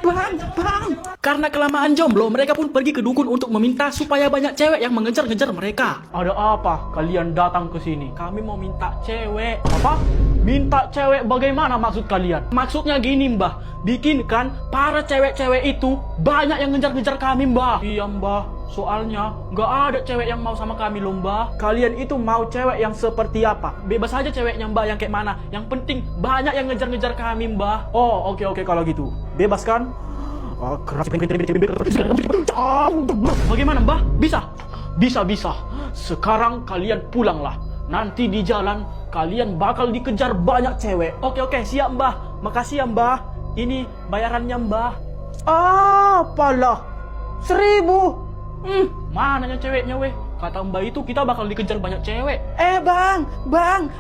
Bang. Karena kelamaan jomblo, mereka pun pergi ke dukun untuk meminta supaya banyak cewek yang mengejar-ngejar mereka. Ada apa kalian datang ke sini? Kami mau minta cewek. Apa? Minta cewek bagaimana maksud kalian? Maksudnya gini mbah, bikinkan para cewek-cewek itu banyak yang ngejar-ngejar kami mbah. Iya mbah, soalnya nggak ada cewek yang mau sama kami loh mbah. Kalian itu mau cewek yang seperti apa? Bebas aja ceweknya mbah, yang kayak mana. Yang penting banyak yang ngejar-ngejar kami mbah. Oh oke kalau gitu. Bebas kan? Bagaimana mbah? Bisa. Sekarang kalian pulanglah. Nanti di jalan kalian bakal dikejar banyak cewek. Oke, siap mbah. Makasih ya mbah. Ini bayarannya mbah. Apalah 1.000. Mananya ceweknya weh? Kata mbah itu kita bakal dikejar banyak cewek. Bang.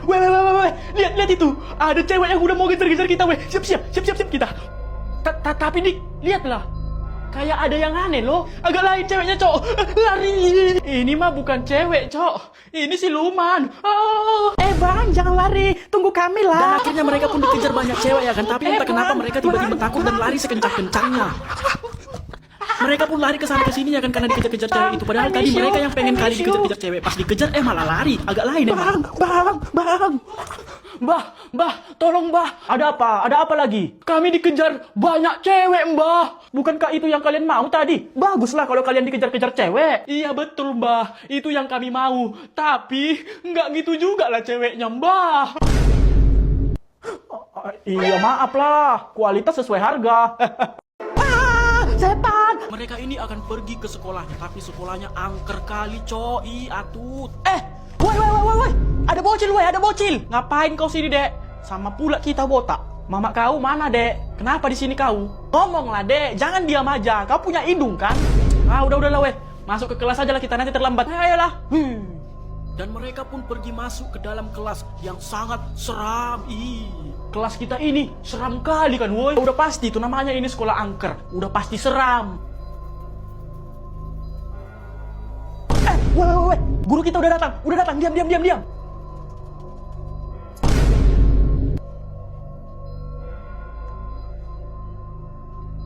Weh. Lihat itu. Ada cewek yang udah mau ngejar-ngejar kita weh. Siap kita. Tapi dik, lihatlah. Kayak ada yang aneh loh. Agak lain ceweknya, Cok. Lari. Ini mah bukan cewek, Cok. Ini siluman. Bang, jangan lari. Tunggu kami lah. Dan akhirnya mereka pun dikejar banyak cewek ya kan. Tapi entah kenapa mereka tiba-tiba takut dan lari sekencang-kencangnya. Mereka pun lari ke sana ke sini ya kan karena dikejar-kejar cewek itu. Padahal tadi mereka yang pengen kali dikejar-kejar cewek. Pas dikejar malah lari. Agak lain emang. Bang. Mbah, tolong mbah. Ada apa lagi? Kami dikejar banyak cewek mbah. Bukankah itu yang kalian mau tadi? Baguslah kalau kalian dikejar-kejar cewek. Iya betul mbah, itu yang kami mau. Tapi nggak gitu juga lah ceweknya mbah. Iya maaf lah, kualitas sesuai harga. Setan. Mereka ini akan pergi ke sekolahnya, tapi sekolahnya angker kali coy, atut. Woi. Ada bocil. Ngapain kau sini, Dek? Sama pula kita botak. Mama kau mana, Dek? Kenapa di sini kau? Ngomonglah, Dek. Jangan diam aja. Kau punya hidung kan? Udahlah, weh. Masuk ke kelas aja lah, kita nanti terlambat. Ayolah. Dan mereka pun pergi masuk ke dalam kelas yang sangat seram. Kelas kita ini seram kali kan, woi. Udah pasti itu namanya ini sekolah angker. Udah pasti seram. Woi. Guru kita udah datang. Diam.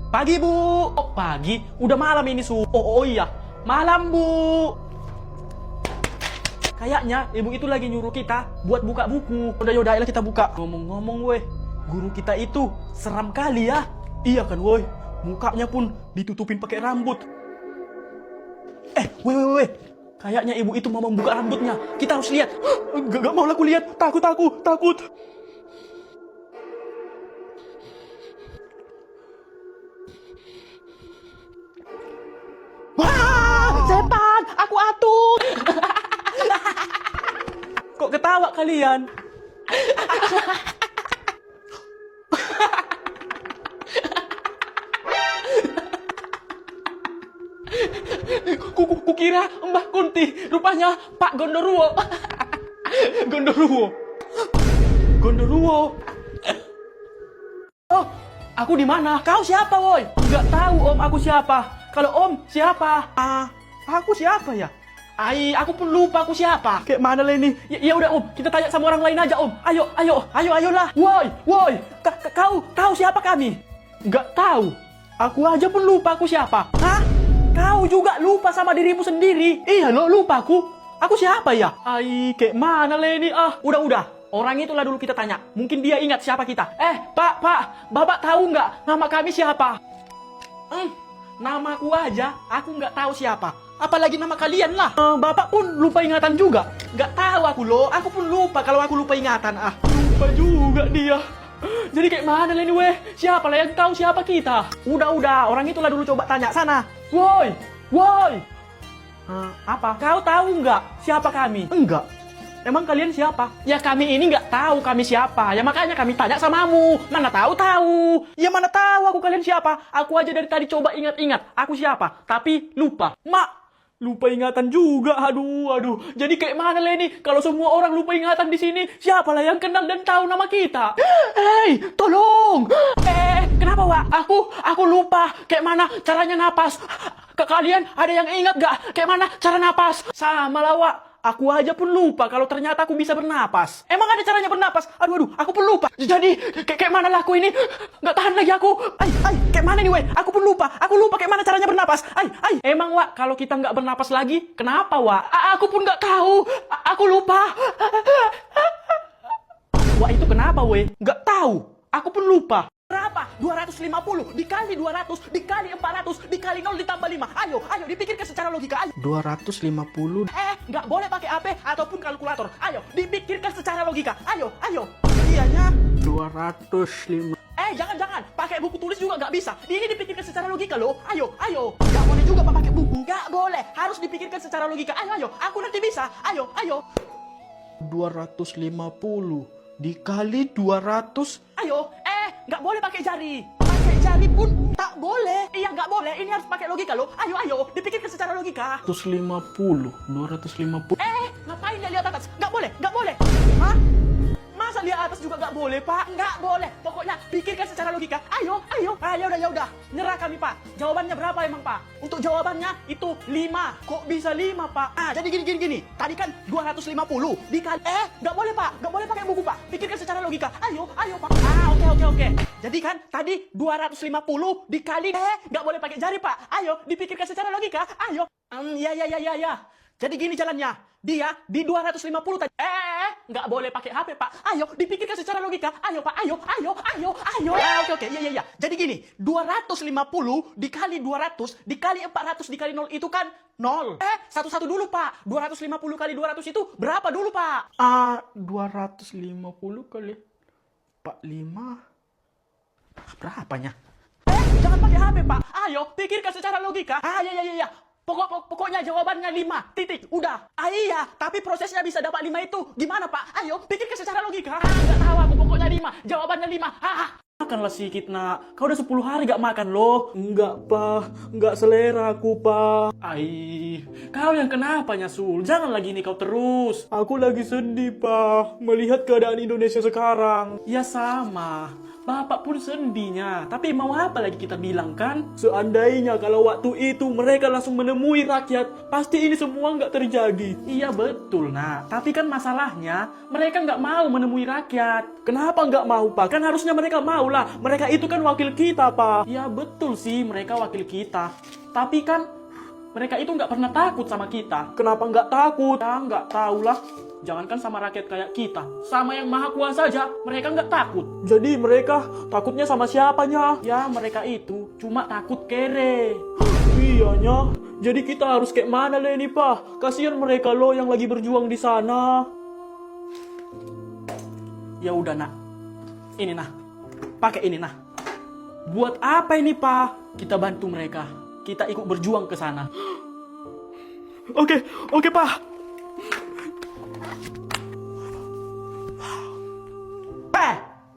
Pagi, Bu. Oh, pagi? Udah malam ini, Su. Oh iya. Malam, Bu. Kayaknya ibu itu lagi nyuruh kita buat buka buku. Yaudah, ayolah kita buka. Ngomong-ngomong, weh. Guru kita itu seram kali ya. Iya kan, woi. Mukanya pun ditutupin pakai rambut. Weh. Kayaknya ibu itu mau membuka rambutnya. Kita harus lihat. Gak mau lah aku lihat. Takut. Wah, setan. Aku atut. Kok ketawa kalian? Kukira Mbah Kunti, rupanya Pak Gondoruo. Oh, aku di mana? Kau siapa, woi? Nggak tahu Om, aku siapa. Kalau Om siapa? Aku siapa ya? Aku pun lupa aku siapa. Kayak mana lah ini? Ya udah Om, kita tanya sama orang lain aja Om. Ayolah. Woi. Kau tahu siapa kami? Nggak tahu. Aku aja pun lupa aku siapa. Hah? Kau juga lupa sama dirimu sendiri? Iya lo, lupa aku. Aku siapa ya? Kayak mana lah ini? Udah. Orang itulah dulu kita tanya. Mungkin dia ingat siapa kita. Pak, Bapak tahu nggak nama kami siapa? Namaku aja, aku nggak tahu siapa. Apalagi nama kalian lah. Bapak pun lupa ingatan juga. Nggak tahu aku loh. Aku pun lupa kalau aku lupa ingatan. Lupa juga dia. Jadi kayak mana lah ini weh? Siapa lah yang tahu siapa kita? Udah. Orang itulah dulu coba tanya sana. Woi. Apa? Kau tahu nggak siapa kami? Enggak. Emang kalian siapa? Ya kami ini nggak tahu kami siapa. Ya makanya kami tanya samamu. Mana tahu. Ya mana tahu aku kalian siapa. Aku aja dari tadi coba ingat-ingat. Aku siapa? Tapi lupa. Lupa ingatan juga. Aduh. Jadi kayak mana lah ini? Kalau semua orang lupa ingatan di sini, siapalah yang kenal dan tahu nama kita? Hei, tolong. Kenapa, Wak? Aku lupa. Kayak mana caranya napas? Ke kalian ada yang ingat gak? Kayak mana cara napas? Sama lah, Wak. aku aja pun lupa kalau ternyata aku bisa bernapas. Emang ada caranya bernapas? Aduh, aku pun lupa. Jadi, kayak mana lah aku ini? Nggak tahan lagi aku. Kayak mana nih, weh? Aku pun lupa. Aku lupa kayak mana caranya bernapas. Emang, Wak, kalau kita nggak bernapas lagi, kenapa, Wak? Aku pun nggak tahu. Aku lupa. Wak, itu kenapa, weh? Nggak tahu. Aku pun lupa. Berapa? 250 dikali 200 dikali 400 dikali 0 ditambah 5. Ayo, dipikirkan secara logika. Ayo. 250. Nggak boleh pakai HP ataupun kalkulator. Ayo, dipikirkan secara logika. Ayo. Ianya 205. Jangan. Pakai buku tulis juga nggak bisa. Ini dipikirkan secara logika loh. Ayo. Nggak boleh juga pakai buku. Nggak boleh. Harus dipikirkan secara logika. Ayo. Aku nanti bisa. Ayo. 250 dikali 200. Ayo. Nggak boleh pakai jari. Pakai jari pun tak boleh. Iya, nggak boleh. Ini harus pakai logika loh. Ayo. Dipikirkan secara logika. 250. Ngapain dia lihat atas? Nggak boleh. Hah? Masa lihat atas juga nggak boleh, Pak? Nggak boleh. Pokoknya pikirkan secara logika. Ayo. Ya udah. Nyerah kami, Pak. Jawabannya berapa emang, Pak? Untuk jawabannya itu 5. Kok bisa 5, Pak? Jadi gini. Tadi kan 250 dikali. Nggak boleh, Pak. Nggak boleh pakai buku, Pak. Pikirkan secara logika. Ayo, Pak. Oke. Jadi kan tadi 250 dikali. Nggak boleh pakai jari, Pak. Ayo, dipikirkan secara logika. Ayo. Ya. Jadi gini jalannya. Dia di 250 tadi. Nggak boleh pakai HP, Pak. Ayo, dipikirkan secara logika. Ayo, Pak. Ayo. Oke. Ya. Jadi gini, 250 dikali 200 dikali 400 dikali 0 itu kan 0. Satu-satu dulu, Pak. 250 kali 200 itu berapa dulu, Pak? 250 kali 45. Berapanya? Jangan pakai HP, Pak. Ayo, pikirkan secara logika. Ya. Pokoknya jawabannya 5. Titik. Udah. Iya, tapi prosesnya bisa dapat 5 itu gimana, Pak? Ayo, pikirkan secara logika. Nggak tahu aku, pokoknya 5. Jawabannya 5. Makanlah sedikit, nak. Kau udah 10 hari gak makan loh. Enggak, Pak. Enggak selera aku, Pak. Kau yang kenapa, Sul? Jangan lagi nih kau terus. Aku lagi sedih, Pak. Melihat keadaan Indonesia sekarang. Ya sama. Bapak pun sedihnya. Tapi mau apa lagi kita bilang kan? Seandainya kalau waktu itu mereka langsung menemui rakyat, pasti ini semua nggak terjadi. Iya betul, nak. Tapi kan masalahnya, mereka nggak mau menemui rakyat. Kenapa nggak mau, Pak? Kan harusnya mereka mau lah. Mereka itu kan wakil kita, Pak. Iya betul sih, mereka wakil kita. Tapi kan, mereka itu nggak pernah takut sama kita. Kenapa nggak takut? Ya nggak tahu lah. Jangankan sama rakyat kayak kita, sama yang maha kuasa saja, mereka nggak takut. Jadi mereka takutnya sama siapanya? Ya mereka itu cuma takut kere. Iyanya, jadi kita harus kayak mana lah ini, Pak? Kasihan mereka loh yang lagi berjuang di sana. Ya udah, nak. Ini, nah. Pakai ini, nah. Buat apa ini, Pak? Kita bantu mereka. Kita ikut berjuang ke sana. Oke, Pak.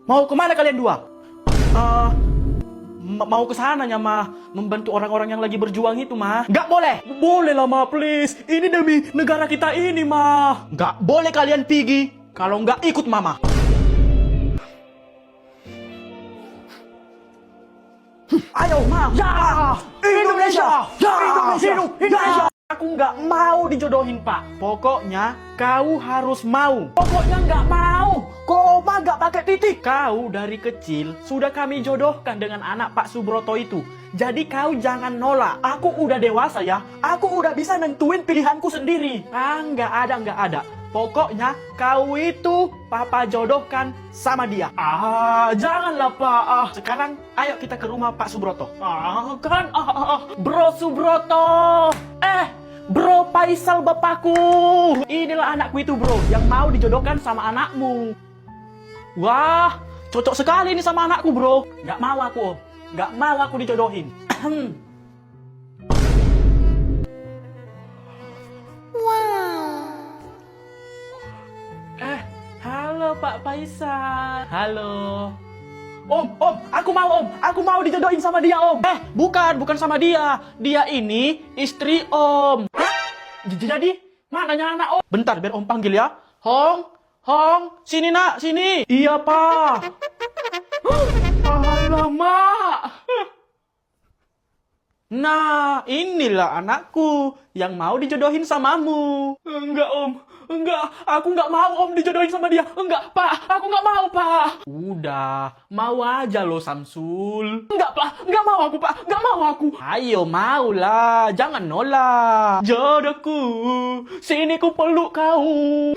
Mau kemana kalian dua? Mau ke sananya, mah. Membantu orang-orang yang lagi berjuang itu, mah. Nggak boleh. Boleh lah, mah, please. Ini demi negara kita ini, mah. Nggak boleh kalian pergi kalau nggak ikut mama. Ayo, mah. Ya! Indonesia! Ya! Indonesia! Aku nggak mau dijodohin, Pak. Pokoknya kau harus mau. Pokoknya nggak mau. Koma nggak pakai titik. Kau dari kecil sudah kami jodohkan dengan anak Pak Subroto itu. Jadi kau jangan nolak. Aku udah dewasa ya. Aku udah bisa nentuin pilihanku sendiri. Nggak ada. Pokoknya kau itu Papa jodohkan sama dia. Janganlah, Pak. Sekarang ayo kita ke rumah Pak Subroto. Bro Subroto. Bro Faisal bapakku. Inilah anakku itu, bro, yang mau dijodohkan sama anakmu. Wah, cocok sekali ini sama anakku, bro. Nggak mau aku, Om. Nggak mau aku dijodohin. Halo Pak Faisal. Halo. Om, aku mau dijodohin sama dia, Om. Bukan sama dia. Dia ini istri Om. Hah? Jadi, mananya anak Om? Bentar, biar Om panggil ya. Hong, sini nak, sini. Iya, Pak. Alamak. Nah, inilah anakku yang mau dijodohin samamu. Enggak, Om. Enggak, aku enggak mau Om dijodohin sama dia. Enggak, Pak. Aku enggak mau, Pak. Udah, mau aja lo, Samsul. Enggak, Pak. Enggak mau aku, Pak. Enggak mau aku. Ayo, maulah. Jangan nolak. Jodohku, sini ku peluk kau.